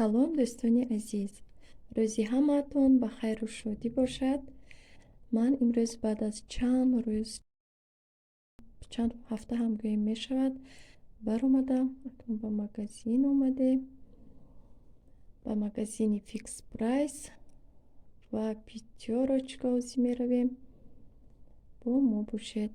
салом дӯстони азиз, рӯзи ҳамаатон ба хайру шодӣ бошад. Ман имрӯз баъд аз чанд ҳафта ҳам гӯем мешавад баромадам. Акнун ба магазин омадем, ба магазини Fix Price ва Пятерочка озӣ меравем. бо мо бошед.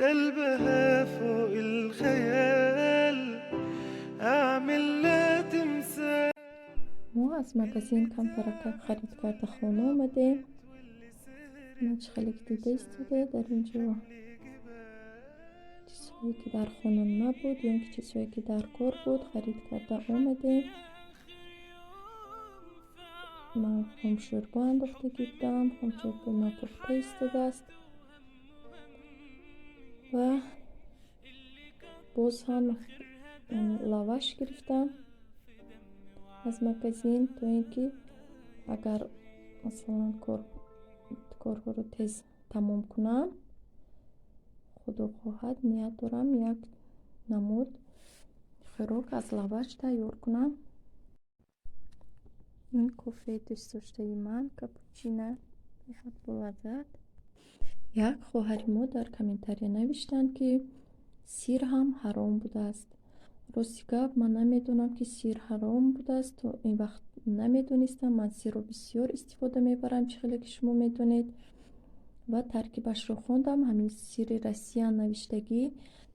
قلبها فوق الخيال أعمل لا تمثال. мо аз магазин камтарака харид карда хона омадем. начхалик дида истоде дар инҷо чизҳое ки дар хона набуд ё ин ки чизҳое ки дар кор буд харид карда омадем. ман хомшӯрбо андохтагӣ будам, хомшӯрбо напухта истодааст ва боз ҳам лаваш гирифтам аз магазин, то ин ки агар масалан корҳоро тез тамом кунам, худо хоҳад ният дорам як намуд хӯрок аз лаваш тайёр кунам. ин кофеи дӯстдоштаи ман, капучино беҳад болаззат. як хоҳари мо дар комментария навиштанд ки сир ҳам ҳаром будааст. рости гап ман намедонам ки сир ҳаром будааст. то ин вақт намедонистам. ман сирро бисёр истифода мебарам, чӣ хеле ки шумо медонед. ва таркибашро хондам. ҳамин сири россиян навиштагӣ,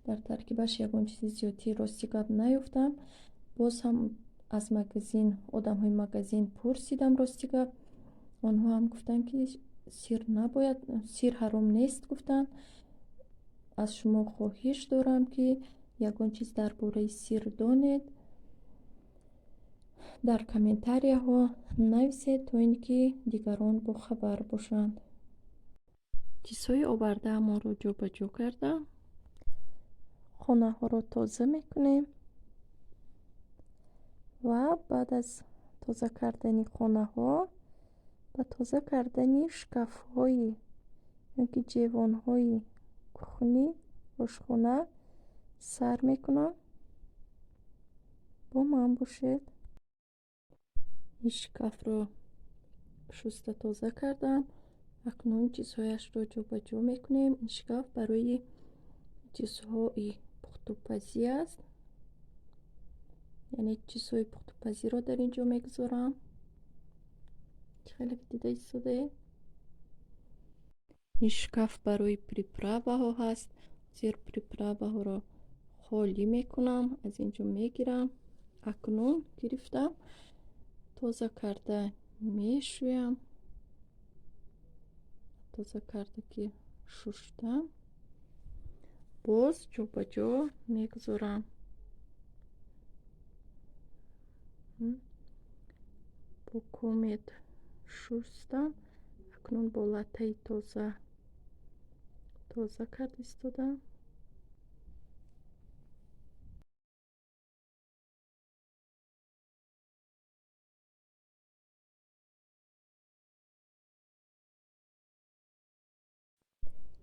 дар таркибаш ягон чизи зиёдӣ рости гап наёфтам. боз ҳам аз магазин, одамҳои магазин пурсидам рости гап. онҳо ҳам гуфтанд ки сир набояд, сир ҳаром нест гуфтанд. аз шумо хоҳиш дорам ки ягон чиз дар бораи сир донед, дар комментарияҳо нависед, то ин ки дигарон бохабар бошанд. чизҳои овардаамонро ҷобаҷо кардам. хонаҳоро тоза мекунем ва баъд аз тоза кардани хонаҳо ба тоза кардани шкафҳои ёки ҷевонҳои кухни ошхона сар мекунам. бо ман бошед. ин шкафро шуста тоза кардам. акнун чизҳояшро ҷобаҷо мекунем. ин шкаф барои чизҳои пухтупазӣ аст, яъне чизҳои пухтупазиро дар инҷо мегузорам. чӣ хеле дида истодаед. ин шкаф барои приправаҳо ҳаст. зер приправаҳоро холӣ мекунам, аз инҷо мегирам. акнун гирифтам, тоза карда мешӯям. тоза карда ки шуштам, боз ҷобаҷо мегузорам. бо комет шустам. акнун бо латтаи тоза карда истодам.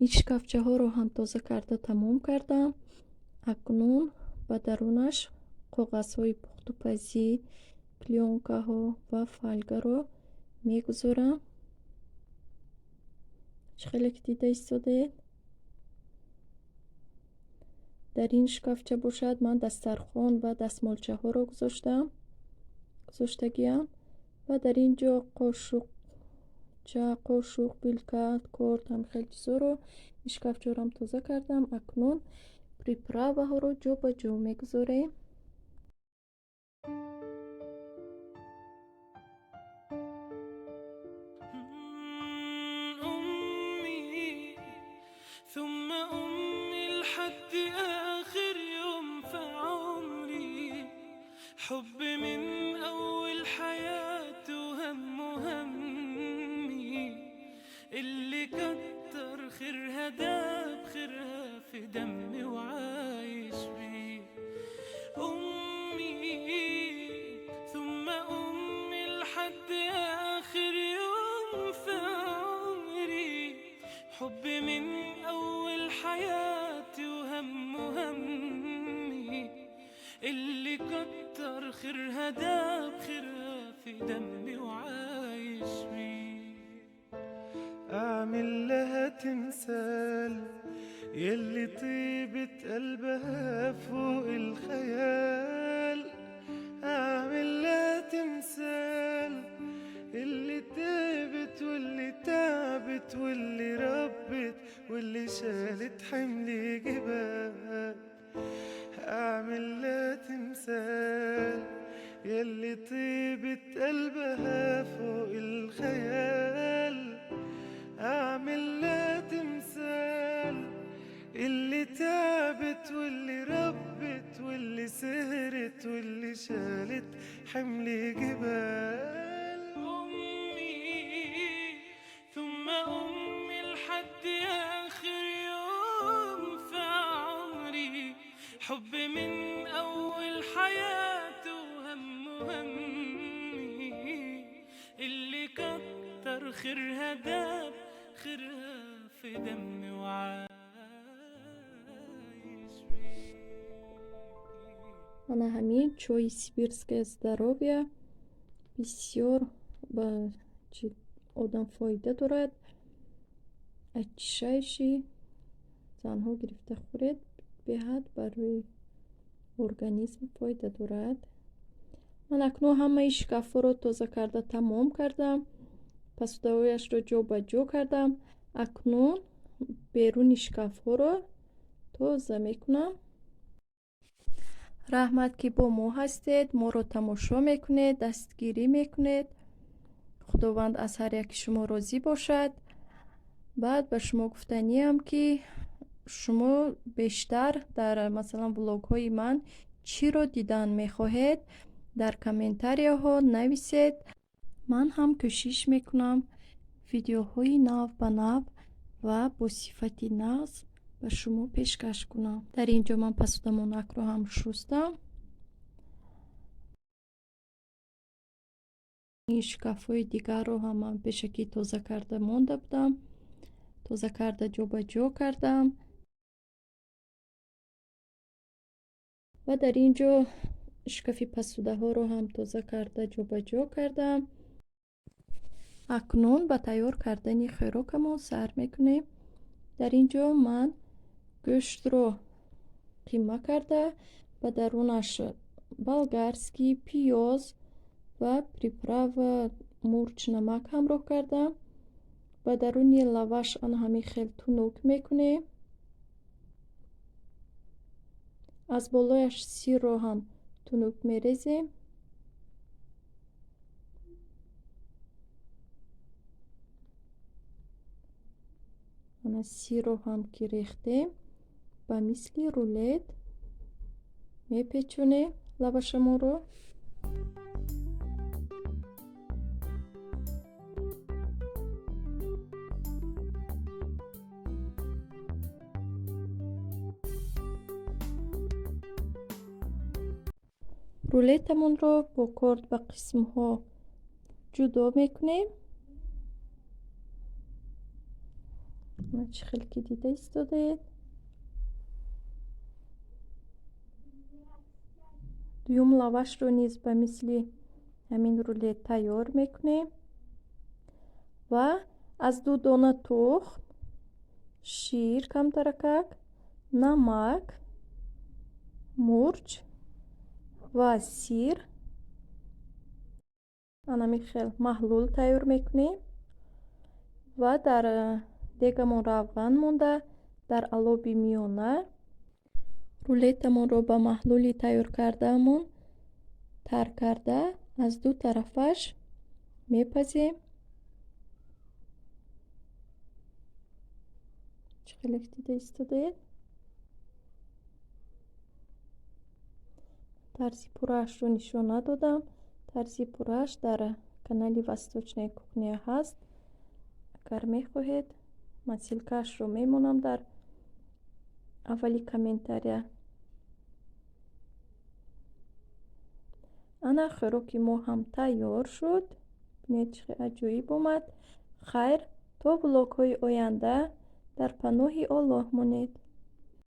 ин шкафчаҳоро ҳам тоза карда тамом кардам. акнун ба дарунаш коғазҳои пухтупазӣ, плёнкаҳо ва фольгаро мегузорам. чӣ хеле ки дида истодаед. дар ин шкафча бошад ман дастархон ва дастмолчаҳоро гузоштагиам ва дар ин ҷо қошуқ, пилка, корд, ҳами хел чизоро ин шкафчаҳорам тоза кардам. Акнун приправаҳоро ҷо ба ҷо мегузорем. أمي ثم أمي لحد آخر يوم في عمري، حب من أول حياتي وهم همي، اللي كتر خيرها داب خيرها في دمي وعايش بيه. أمي ثم أمي لحد آخر يوم في عمري، حب من أول حياتي وهم همي، اللي كتر خيرها داب خيرها في دمي وعايش بيه. أعمل لها تمثال يلي طيبة قلبها فوق الخيال، أعمل لها تمثال اللي تعبت واللي تعبت واللي ربت واللي شالت حمل جبال. أعمل لها تمثال يلي طيبة قلبها فوق الخيال، أعمل لها تمثال اللي تعبت واللي ربت واللي سهرت واللي شالت حمل جبال. أمي ثم أمي لحد آخر يوم في عمري، حب من أول حياتي وهم همي، اللي كتر خيرها داب خيرها في دمي وعايش بيه. ана ҳамин чои сибирское здоровье бисёр ба одам фоида дорад. очищающий занҳо гирифта хӯред беҳад бар рӯи организм фоида дорад. ман акнун ҳамаи шкафҳоро тоза карда тамом кардам. посудаҳояшро ҷо ба ҷо кардам. акнун беруни шкафҳоро тоза мекунам. раҳмат ки бо мо ҳастед, моро тамошо мекунед, дастгирӣ мекунед. худованд аз ҳар яки шумо розӣ бошад. баъд ба шумо гуфтаниам ки шумо бештар дар масалан влогҳои ман чиро дидан мехоҳед, дар комментарияҳо нависед. ман ҳам кӯшиш мекунам видеоҳои нав ба нав ва бо сифати нағз ба шумо пешкаш кунам. дар ин ҷо ман посудамонакро ҳам шустам. ин шкафҳои дигарро ҳам ман пешакӣ тоза карда монда будам. тоза карда ҷо ба ҷо кардам. ва дар ин ҷо шкафи посудаҳоро ҳам тоза карда ҷо ба ҷо кардам. акнун ба тайёр кардани хӯрокамон сар мекунем. дар ин ҷо ман гӯштро қима карда ба дарунаш болгарский пиёз ва приправа мурч намак ҳамроҳ кардам. ба даруни лаваш ҳамин хел тунук мекунем. аз болояш сирро ҳам тунук мерезем. ана сирро ҳам ки рехтем ба мисли рулет мепечонем лавашамонро. рулетамонро бо корд ба қисмҳо ҷудо мекунем. чӣ хел ки дида истодаед. дуюм лавашро низ ба мисли ҳамин рулет тайёр мекунем ва аз 2 дона тухм, шир камтаракак, намак, мурч ва сир анамихел маҳлул тайёр мекунем ва дар дегамон равған монда дар алоби миёна рулетамонро ба маҳлули тайёр кардаамон тар карда аз ду тарафаш мепазем. чӣ хеле дида истодед. тарзи пурраашро нишон надодам. тарзи пуррааш дар канали Восточная кухня ҳаст. агар мехоҳед ман силкаашро мемонам дар аввали комментария. ана хӯроки мо ҳам тайёр шуд. бинед чӣ аҷоиб омад. хайр, то влогҳои оянда дар паноҳи Аллоҳ монед.